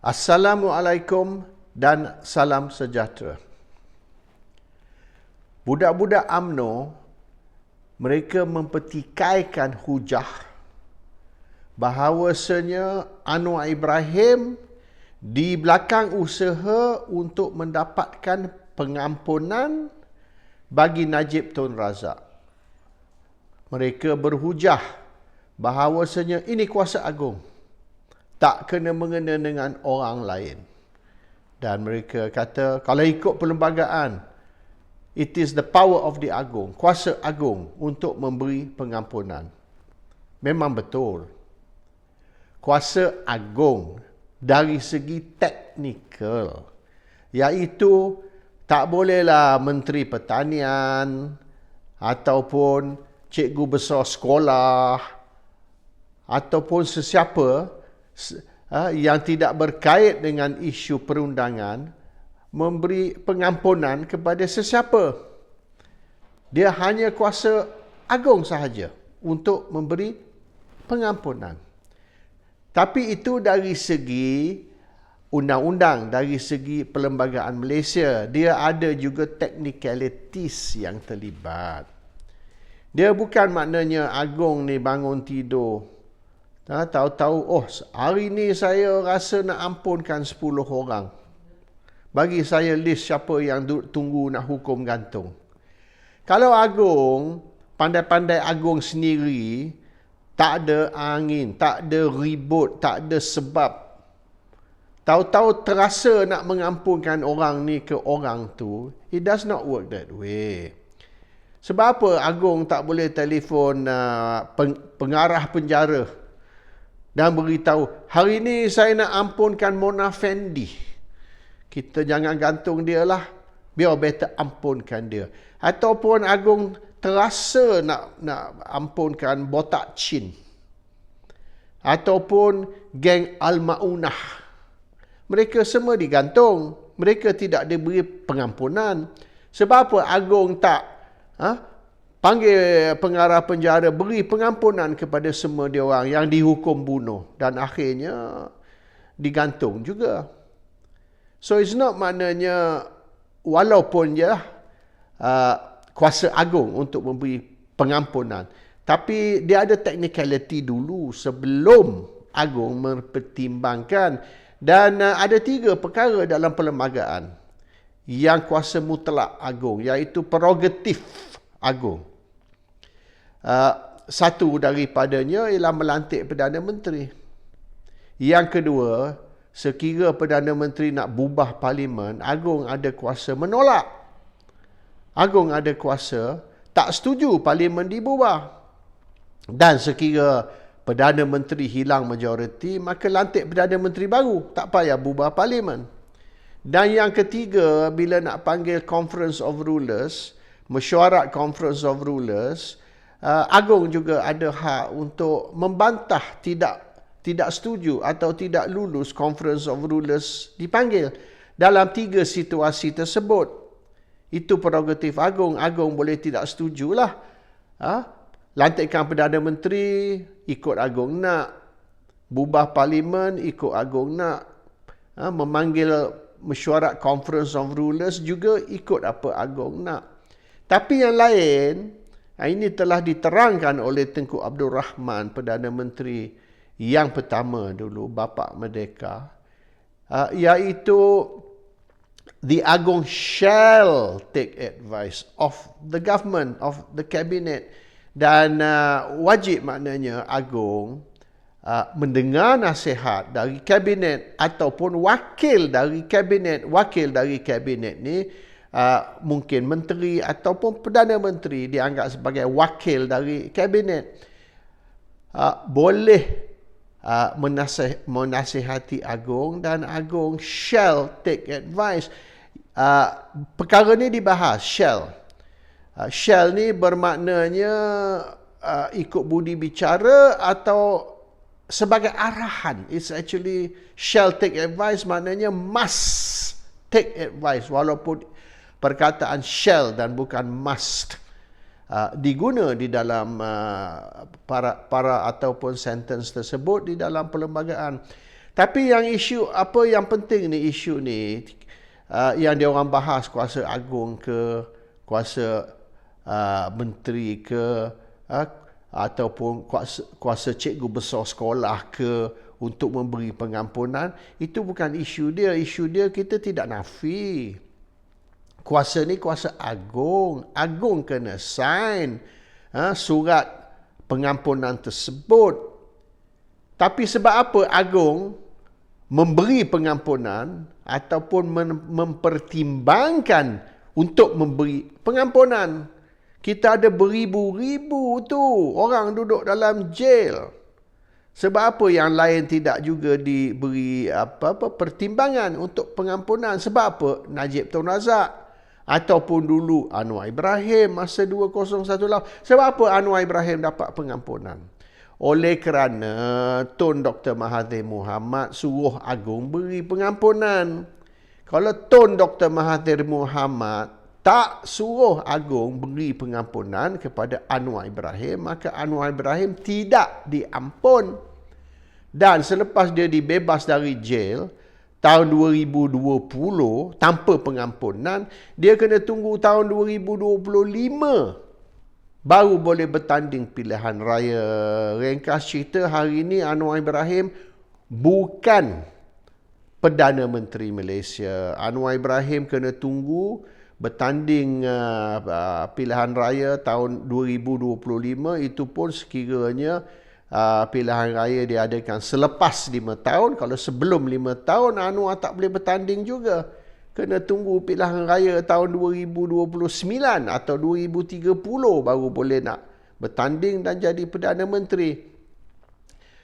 Assalamualaikum dan salam sejahtera. Budak-budak UMNO, mereka mempertikaikan hujah bahawasanya Anwar Ibrahim di belakang usaha untuk mendapatkan pengampunan bagi Najib Tun Razak. Mereka berhujah bahawasanya ini kuasa agung, tak kena-mengena dengan orang lain. Dan mereka kata, kalau ikut perlembagaan, it is the power of the agung, kuasa agung untuk memberi pengampunan. Memang betul. Kuasa agung dari segi teknikal, iaitu tak bolehlah Menteri Pertanian ataupun cikgu besar sekolah ataupun sesiapa yang tidak berkait dengan isu perundangan memberi pengampunan kepada sesiapa. Dia hanya kuasa agung sahaja untuk memberi pengampunan. Tapi itu dari segi undang-undang, dari segi perlembagaan Malaysia. Dia ada juga technicalities yang terlibat. Dia bukan maknanya agung ni bangun tidur, tahu-tahu, hari ni saya rasa nak ampunkan 10 orang. Bagi saya list siapa yang tunggu nak hukum gantung. Kalau agung, pandai-pandai agung sendiri, tak ada angin, tak ada ribut, tak ada sebab. Tahu-tahu terasa nak mengampunkan orang ni ke orang tu. It does not work that way. Sebab apa agung tak boleh telefon pengarah penjara dan beritahu, hari ni saya nak ampunkan Mona Fendi. Kita jangan gantung dia lah. Biar better ampunkan dia. Ataupun agung terasa nak ampunkan Botak Chin. Ataupun geng Al-Ma'unah. Mereka semua digantung. Mereka tidak diberi pengampunan. Sebab apa agung tak panggil pengarah penjara, beri pengampunan kepada semua dia orang yang dihukum bunuh dan akhirnya digantung juga. So it's not maknanya walaupun je kuasa agung untuk memberi pengampunan, tapi dia ada technicality dulu sebelum agung mempertimbangkan. Dan ada 3 perkara dalam perlembagaan yang kuasa mutlak agung, iaitu prerogatif agung. Satu daripadanya ialah melantik Perdana Menteri. Yang kedua, sekira Perdana Menteri nak bubah parlimen, agung ada kuasa menolak. Agung ada kuasa tak setuju parlimen dibubah. Dan sekira Perdana Menteri hilang majoriti, maka lantik Perdana Menteri baru, tak payah bubah parlimen. Dan yang ketiga, bila nak panggil Conference of Rulers, mesyuarat Conference of Rulers, agung juga ada hak untuk membantah tidak setuju atau tidak lulus Conference of Rulers dipanggil. Dalam 3 situasi tersebut, itu prerogatif agung. Agung boleh tidak setujulah. Lantikan Perdana Menteri, ikut agung nak. Bubah parlimen, ikut agung nak. Memanggil mesyuarat Conference of Rulers juga ikut apa agung nak. Tapi yang lain, ini telah diterangkan oleh Tengku Abdul Rahman, Perdana Menteri yang pertama dulu, Bapa Merdeka, iaitu the agung shall take advice of the government, of the cabinet. Dan wajib maknanya agung mendengar nasihat dari kabinet ataupun wakil dari kabinet. Wakil dari kabinet ni mungkin menteri ataupun Perdana Menteri dianggap sebagai wakil dari kabinet. Boleh menasihati agung dan agung shall take advice. Perkara ni dibahas, shall. Shall ni bermaknanya ikut budi bicara atau sebagai arahan. It's actually shall take advice maknanya must take advice, walaupun perkataan shall dan bukan must diguna di dalam para ataupun sentence tersebut di dalam perlembagaan. Tapi yang isu apa yang penting ni, isu ni yang dia orang bahas, kuasa agung ke, kuasa menteri ke, ataupun kuasa cikgu besar sekolah ke untuk memberi pengampunan, itu bukan isu dia. Isu dia kita tidak nafi. Kuasa ni kuasa agung. Agung kena sign surat pengampunan tersebut. Tapi sebab apa agung memberi pengampunan ataupun mempertimbangkan untuk memberi pengampunan? Kita ada beribu-ribu tu orang duduk dalam jail. Sebab apa yang lain tidak juga diberi pertimbangan untuk pengampunan? Sebab apa? Najib Tun Razak ataupun dulu Anwar Ibrahim masa 2018. Sebab apa Anwar Ibrahim dapat pengampunan? Oleh kerana Tun Dr. Mahathir Mohamad suruh agung beri pengampunan. Kalau Tun Dr. Mahathir Mohamad tak suruh agung beri pengampunan kepada Anwar Ibrahim, maka Anwar Ibrahim tidak diampun. Dan selepas dia dibebas dari jail tahun 2020 tanpa pengampunan, dia kena tunggu tahun 2025 baru boleh bertanding pilihan raya. Ringkas cerita, hari ini Anwar Ibrahim bukan Perdana Menteri Malaysia. Anwar Ibrahim kena tunggu bertanding pilihan raya tahun 2025. Itu pun sekiranya pilihan raya diadakan selepas 5 tahun. Kalau sebelum 5 tahun, Anwar tak boleh bertanding juga. Kena tunggu pilihan raya tahun 2029 atau 2030 baru boleh nak bertanding dan jadi Perdana Menteri.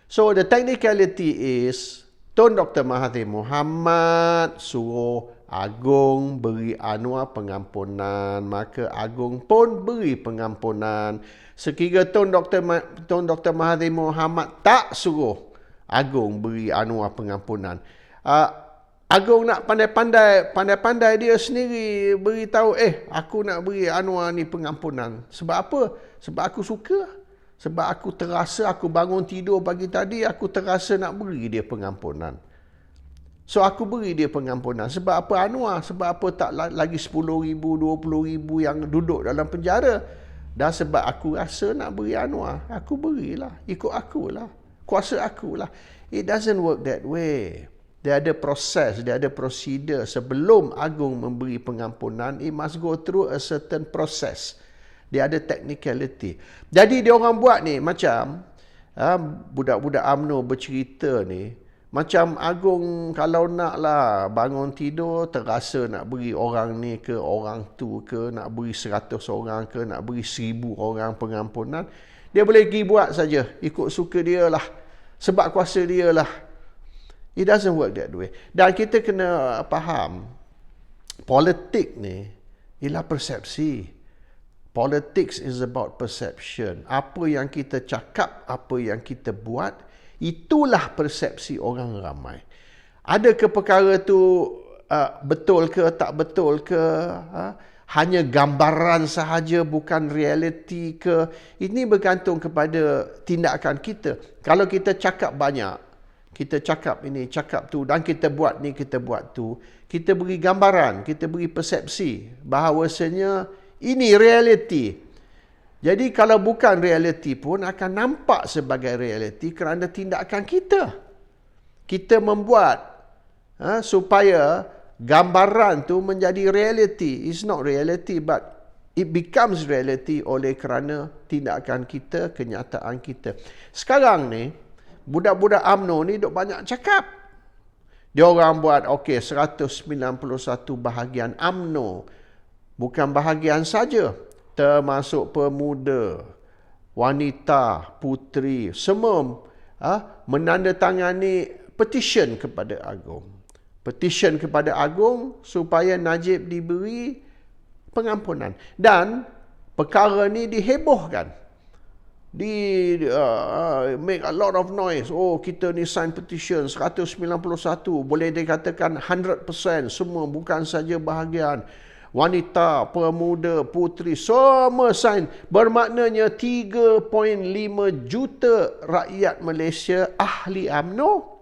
So the technicality is Tun Dr. Mahathir Mohamad suruh agung beri Anwar pengampunan, maka agung pun beri pengampunan. Sekiranya Tun Dr. Mahathir Mohamad tak suruh agung beri Anwar pengampunan, agung nak pandai-pandai dia sendiri beritahu, aku nak beri Anwar ni pengampunan. Sebab apa? Sebab aku suka. Sebab aku terasa, aku bangun tidur pagi tadi, aku terasa nak beri dia pengampunan. So aku beri dia pengampunan. Sebab apa Anwar? Sebab apa tak lagi 10,000, 20,000 yang duduk dalam penjara? Dan sebab aku rasa nak beri Anwar, aku berilah. Ikut akulah. Kuasa akulah. It doesn't work that way. Dia ada proses, dia ada prosedur. Sebelum agung memberi pengampunan, it must go through a certain process. Dia ada technicality. Jadi dia orang buat ni macam budak-budak UMNO bercerita ni, macam agung kalau naklah bangun tidur terasa nak beri orang ni ke orang tu ke, nak beri 100 orang ke, nak beri 1000 orang pengampunan, dia boleh pergi buat saja ikut suka dia lah, sebab kuasa dia lah. It doesn't work that way. Dan kita kena faham, politik ni ialah persepsi. Politics is about perception. Apa yang kita cakap, apa yang kita buat, itulah persepsi orang ramai. Adakah perkara tu betul ke tak betul ke? Hanya gambaran sahaja, bukan realiti ke? Ini bergantung kepada tindakan kita. Kalau kita cakap banyak, kita cakap ini, cakap tu, dan kita buat ni, kita buat tu, kita beri gambaran, kita beri persepsi bahawasanya ini realiti. Jadi kalau bukan realiti pun akan nampak sebagai realiti kerana tindakan kita. Kita membuat supaya gambaran tu menjadi realiti. It's not reality, but it becomes reality oleh kerana tindakan kita, kenyataan kita. Sekarang ni, budak-budak UMNO ni duk banyak cakap. Dia orang buat 191 bahagian UMNO. Bukan bahagian saja, termasuk pemuda, wanita, puteri, semua menandatangani petition kepada agung. Petition kepada agung supaya Najib diberi pengampunan. Dan perkara ni dihebohkan. Make a lot of noise. Oh, kita ni sign petition 191. Boleh dikatakan 100%. Semua, bukan saja bahagian wanita, pemuda, puteri, semua sign. Bermaknanya 3.5 juta rakyat Malaysia ahli UMNO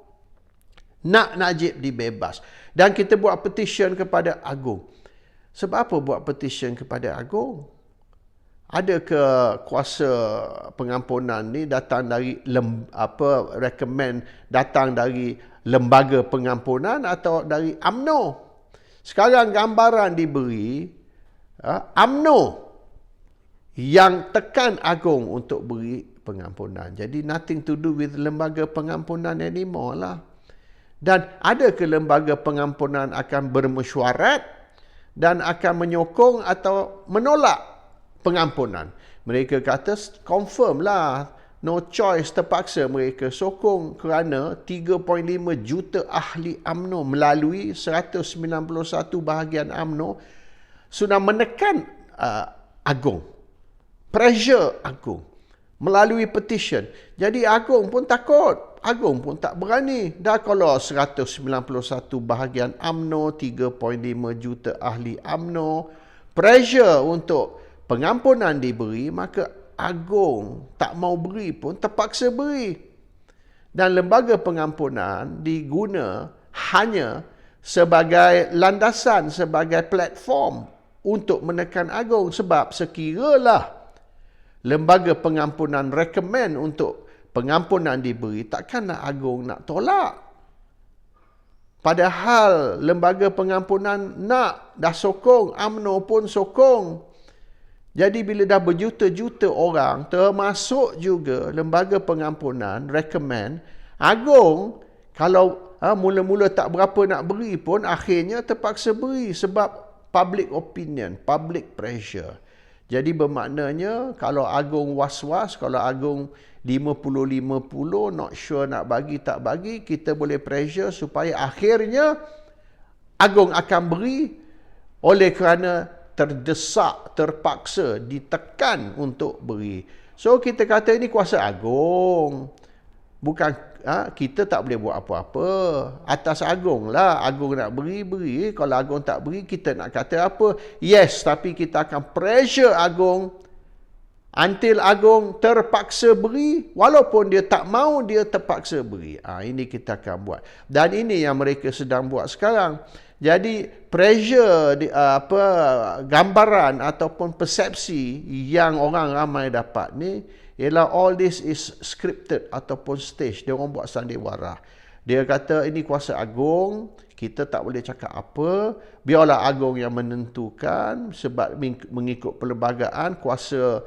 Nak Najib dibebas. Dan kita buat petition kepada Agong. Sebab apa buat petition kepada Agong? Ada ke kuasa pengampunan ni datang dari recommend datang dari lembaga pengampunan atau dari UMNO? Sekarang gambaran diberi UMNO yang tekan Agong untuk beri pengampunan. Jadi nothing to do with lembaga pengampunan anymore lah. Dan ada ke lembaga pengampunan akan bermesyuarat dan akan menyokong atau menolak pengampunan? Mereka kata confirm lah, no choice, terpaksa mereka sokong kerana 3.5 juta ahli UMNO melalui 191 bahagian UMNO sudah menekan Agong, pressure Agong melalui petition. Jadi Agong pun takut, Agong pun tak berani. Dah kalau 191 bahagian UMNO, 3.5 juta ahli UMNO pressure untuk pengampunan diberi, maka Agong tak mau beri pun terpaksa beri. Dan lembaga pengampunan diguna hanya sebagai landasan, sebagai platform untuk menekan Agong. Sebab sekiralah lembaga pengampunan recommend untuk pengampunan diberi, takkanlah Agong nak tolak. Padahal lembaga pengampunan nak, dah sokong, UMNO pun sokong. Jadi bila dah berjuta-juta orang, termasuk juga lembaga pengampunan recommend, Agong kalau mula-mula tak berapa nak beri pun akhirnya terpaksa beri sebab public opinion, public pressure. Jadi bermaknanya kalau Agong was-was, kalau Agong 50-50, not sure nak bagi tak bagi, kita boleh pressure supaya akhirnya Agong akan beri oleh kerana terdesak, terpaksa, ditekan untuk beri. So kita kata ini kuasa Agong. Bukan kita tak boleh buat apa-apa. Atas Agong lah. Agong nak beri. Kalau Agong tak beri, kita nak kata apa? Yes, tapi kita akan pressure Agong until Agong terpaksa beri. Walaupun dia tak mau, dia terpaksa beri. Ini kita akan buat. Dan ini yang mereka sedang buat sekarang. Jadi pressure gambaran ataupun persepsi yang orang ramai dapat ni ialah all this is scripted ataupun stage. Dia orang buat sandiwara. Dia kata ini kuasa Agong, kita tak boleh cakap apa, biarlah Agong yang menentukan sebab mengikut perlembagaan kuasa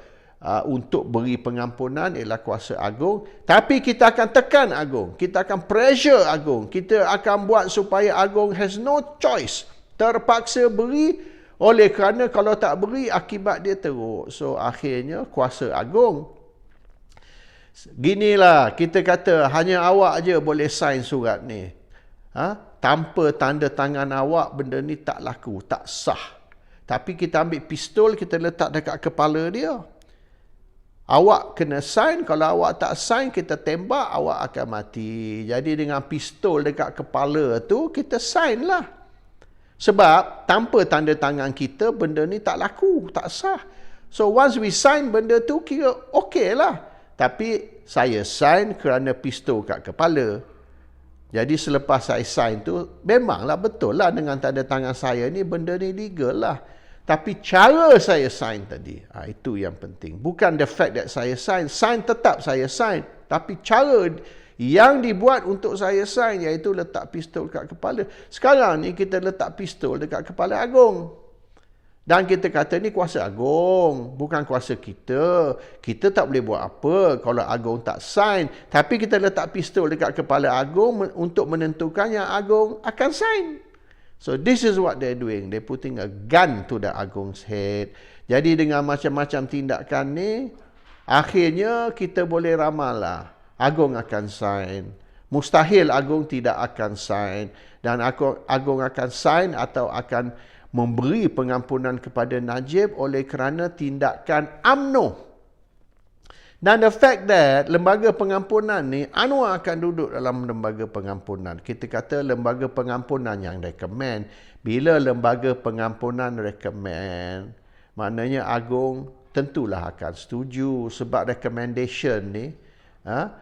untuk beri pengampunan ialah kuasa Agong. Tapi kita akan tekan Agong, kita akan pressure Agong, kita akan buat supaya Agong has no choice, terpaksa beri oleh kerana kalau tak beri akibat dia teruk. So akhirnya kuasa Agong. Ginilah kita kata hanya awak je boleh sign surat ni. Tanpa tanda tangan awak benda ni tak laku, tak sah. Tapi kita ambil pistol, kita letak dekat kepala dia. Awak kena sign, kalau awak tak sign kita tembak, awak akan mati. Jadi dengan pistol dekat kepala tu kita sign lah. Sebab tanpa tanda tangan kita benda ni tak laku, tak sah. So once we sign benda tu kira okey lah. Tapi saya sign kerana pistol kat kepala. Jadi selepas saya sign tu, memanglah betul lah dengan tanda tangan saya ni, benda ni legal lah. Tapi cara saya sign tadi, itu yang penting. Bukan the fact that saya sign tetap saya sign. Tapi cara yang dibuat untuk saya sign, iaitu letak pistol kat kepala. Sekarang ni kita letak pistol dekat kepala Agong. Dan kita kata ni kuasa Agong, bukan kuasa kita. Kita tak boleh buat apa kalau Agong tak sign. Tapi kita letak pistol dekat kepala Agong untuk menentukan yang Agong akan sign. So this is what they're doing. They're putting a gun to the Agong's head. Jadi dengan macam-macam tindakan ni, akhirnya kita boleh ramal lah, Agong akan sign. Mustahil Agong tidak akan sign. Dan Agong akan sign atau akan memberi pengampunan kepada Najib oleh kerana tindakan UMNO. Dan the fact that lembaga pengampunan ni, Anwar akan duduk dalam lembaga pengampunan. Kita kata lembaga pengampunan yang recommend. Bila lembaga pengampunan recommend, maknanya Agong tentulah akan setuju. Sebab recommendation ni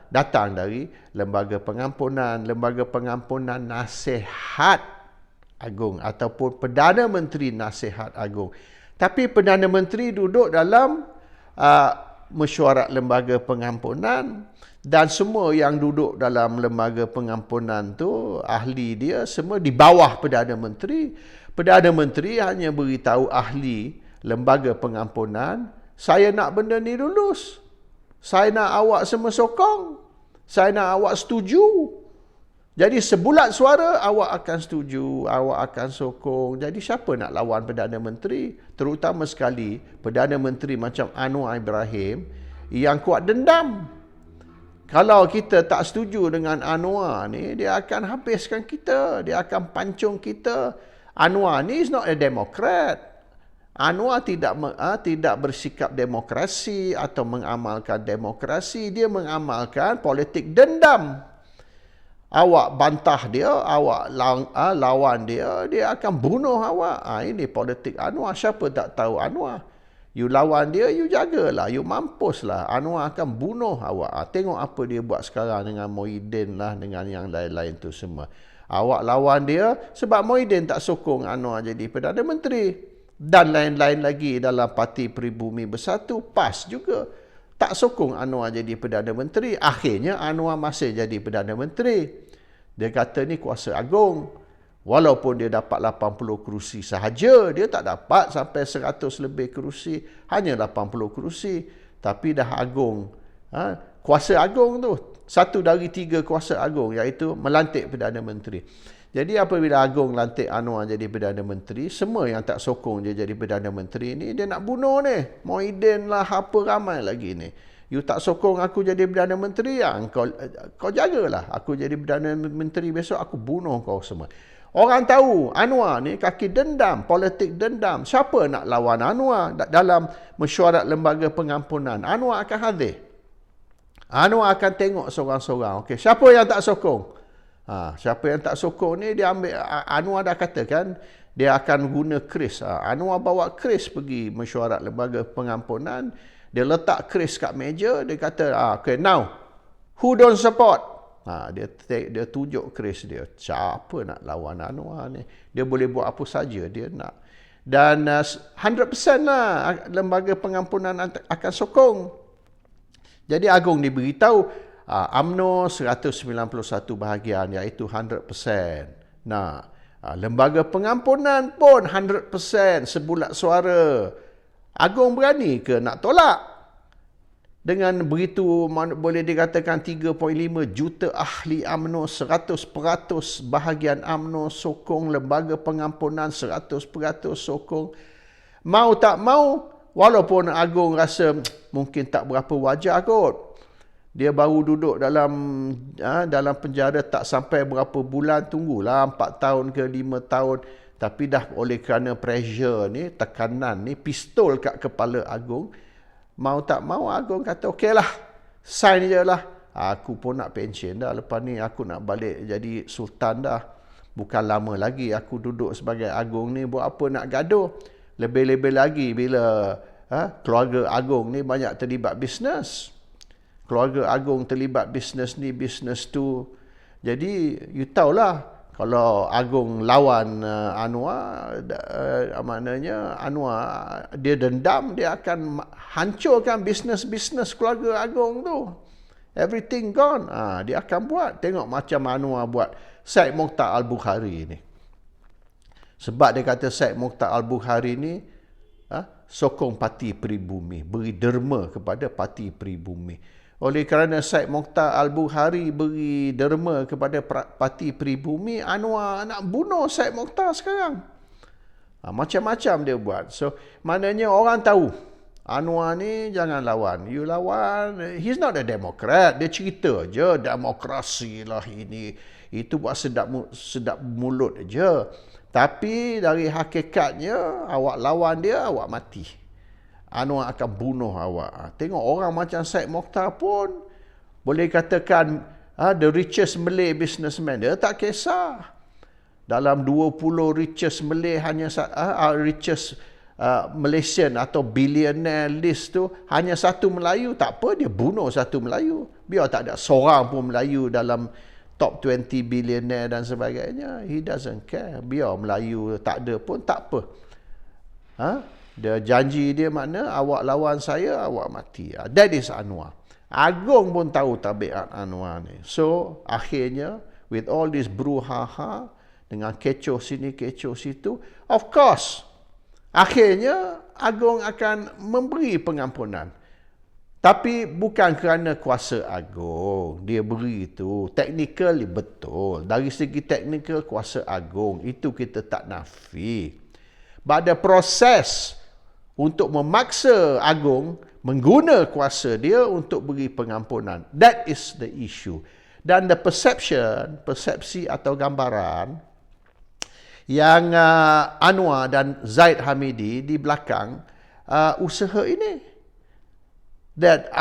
datang dari Lembaga Pengampunan Nasihat Agung ataupun Perdana Menteri Nasihat Agung. Tapi Perdana Menteri duduk dalam mesyuarat Lembaga Pengampunan, dan semua yang duduk dalam Lembaga Pengampunan tu, ahli dia semua di bawah Perdana Menteri. Perdana Menteri hanya beritahu ahli Lembaga Pengampunan, saya nak benda ni lulus. Saya nak awak semua sokong. Saya nak awak setuju. Jadi sebulat suara awak akan setuju, awak akan sokong. Jadi siapa nak lawan Perdana Menteri? Terutama sekali Perdana Menteri macam Anwar Ibrahim yang kuat dendam. Kalau kita tak setuju dengan Anwar ni, dia akan habiskan kita, dia akan pancung kita. Anwar ni is not a Democrat. Anwar tidak bersikap demokrasi atau mengamalkan demokrasi, dia mengamalkan politik dendam. Awak bantah dia, awak lawan dia, dia akan bunuh awak. Ini politik Anwar. Siapa tak tahu Anwar? You lawan dia, you jagalah, you mampuslah. Anwar akan bunuh awak. Tengok apa dia buat sekarang dengan Muhyiddin lah, dengan yang lain-lain tu semua. Awak lawan dia sebab Muhyiddin tak sokong Anwar jadi Perdana Menteri. Dan lain-lain lagi dalam Parti Peribumi Bersatu, PAS juga tak sokong Anwar jadi Perdana Menteri. Akhirnya Anwar masih jadi Perdana Menteri. Dia kata ni kuasa agung. Walaupun dia dapat 80 kerusi sahaja, dia tak dapat sampai 100 lebih kerusi. Hanya 80 kerusi. Tapi dah agung. Kuasa agung tu. 1 dari 3 kuasa agung, iaitu melantik Perdana Menteri. Jadi apabila Agung lantik Anwar jadi Perdana Menteri, semua yang tak sokong dia jadi Perdana Menteri ni, dia nak bunuh ni. Muhyiddin lah, apa ramai lagi ni. You tak sokong aku jadi Perdana Menteri, ya? Kau jagalah. Aku jadi Perdana Menteri besok, aku bunuh kau semua. Orang tahu Anwar ni kaki dendam, politik dendam. Siapa nak lawan Anwar dalam mesyuarat Lembaga Pengampunan? Anwar akan hadir. Anwar akan tengok seorang-seorang. Okey, siapa yang tak sokong? Siapa yang tak sokong ni, dia ambil, Anwar dah katakan dia akan guna kris. Anwar bawa kris pergi mesyuarat Lembaga Pengampunan. Dia letak kris kat meja, dia kata, okay, now, who don't support? Dia tunjuk kris dia. Siapa nak lawan Anwar ni? Dia boleh buat apa saja dia nak. Dan 100% lah Lembaga Pengampunan akan sokong. Jadi Agung diberitahu, UMNO 191 bahagian, iaitu 100%. Nah, Lembaga Pengampunan pun 100%, sebulat suara. Agung berani ke nak tolak? Dengan begitu, boleh dikatakan 3.5 juta ahli UMNO, 100% bahagian UMNO sokong, Lembaga Pengampunan 100% sokong. Mau tak mau, walaupun Agung rasa mungkin tak berapa wajar kot. Dia baru duduk dalam penjara tak sampai berapa bulan, tunggulah 4 tahun ke 5 tahun. Tapi dah oleh kerana pressure ni, tekanan ni, pistol kat kepala Agung. Mau tak mau Agung kata, okey lah, sign je lah. Aku pun nak pension dah, lepas ni aku nak balik jadi sultan dah. Bukan lama lagi aku duduk sebagai Agung ni, buat apa nak gaduh. Lebih-lebih lagi bila keluarga Agung ni banyak terlibat bisnes. Keluarga Agung terlibat bisnes ni, bisnes tu. Jadi, you tahulah, kalau Agung lawan Anwar, maknanya Anwar, dia dendam, dia akan hancurkan bisnes-bisnes keluarga Agung tu. Everything gone. Dia akan buat. Tengok macam Anwar buat Syed Mokhtar Al-Bukhari ni. Sebab dia kata Syed Mokhtar Al-Bukhari ni sokong Parti Peribumi, beri derma kepada Parti Peribumi. Oleh kerana Syed Mokhtar Al-Bukhari beri derma kepada Parti Peribumi, Anwar nak bunuh Syed Mokhtar sekarang. Macam-macam dia buat. So, maknanya orang tahu, Anwar ni jangan lawan. You lawan, he's not a Democrat. Dia cerita je, demokrasi lah ini. Itu buat sedap mulut je. Tapi dari hakikatnya, awak lawan dia, awak mati. Anwar akan bunuh awak. Tengok orang macam Syed Mokhtar pun boleh katakan the richest Malay businessman. Dia tak kisah. Dalam 20 richest Malay, hanya richest Malaysian atau billionaire list tu hanya satu Melayu, tak apa, dia bunuh satu Melayu. Biar tak ada seorang pun Melayu dalam top 20 billionaire dan sebagainya. He doesn't care. Biar Melayu tak ada pun tak apa. Dia janji dia makna awak lawan saya, awak mati. That is Anwar. Agong pun tahu tabiat Anwar ni. So, akhirnya, with all this brouhaha, dengan kecoh sini, kecoh situ, of course, akhirnya Agong akan memberi pengampunan. Tapi bukan kerana kuasa Agong. Dia beri itu. Technical betul. Dari segi technical kuasa Agong. Itu kita tak nafi. Pada proses untuk memaksa Agong mengguna kuasa dia untuk beri pengampunan. That is the issue. Dan the persepsi atau gambaran yang Anwar dan Zaid Hamidi di belakang usaha ini. That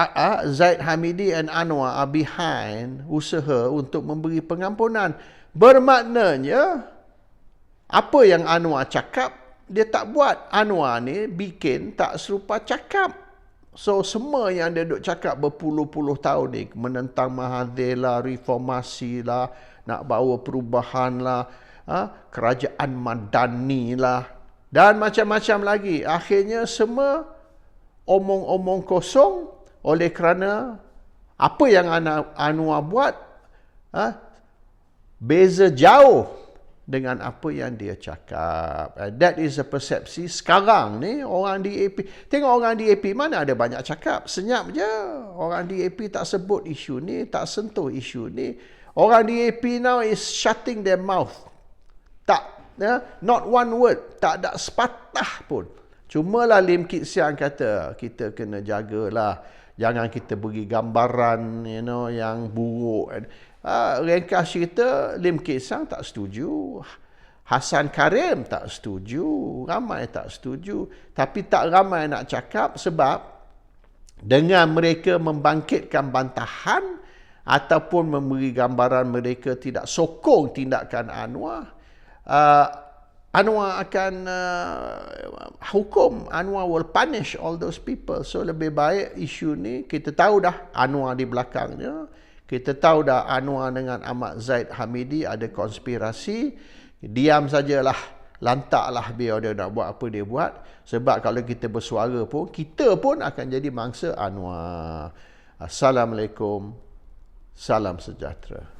Zaid Hamidi and Anwar are behind usaha untuk memberi pengampunan. Bermaknanya, apa yang Anwar cakap, dia tak buat. Anwar ni bikin tak serupa cakap. So, semua yang dia duk cakap berpuluh-puluh tahun ni, menentang Mahathir lah, reformasi lah, nak bawa perubahan lah, kerajaan madani lah, dan macam-macam lagi. Akhirnya semua omong-omong kosong oleh kerana apa yang Anwar buat beza jauh dengan apa yang dia cakap. That is a persepsi. Sekarang ni orang DAP, tengok orang DAP mana ada banyak cakap, senyap je. Orang DAP tak sebut isu ni, tak sentuh isu ni. Orang DAP now is shutting their mouth. Tak, not one word, tak ada sepatah pun. Cumalah Lim Kit Siang kata, kita kena jagalah, jangan kita beri gambaran yang buruk. Ringkas cerita, Lim Kit Siang tak setuju, Hassan Karim tak setuju, ramai tak setuju. Tapi tak ramai nak cakap sebab dengan mereka membangkitkan bantahan ataupun memberi gambaran mereka tidak sokong tindakan Anwar, Anwar akan hukum. Anwar will punish all those people. So lebih baik isu ni, kita tahu dah Anwar di belakangnya. Kita tahu dah Anwar dengan Ahmad Zaid Hamidi ada konspirasi. Diam sajalah, lantaklah biar dia nak buat apa dia buat. Sebab kalau kita bersuara pun, kita pun akan jadi mangsa Anwar. Assalamualaikum. Salam sejahtera.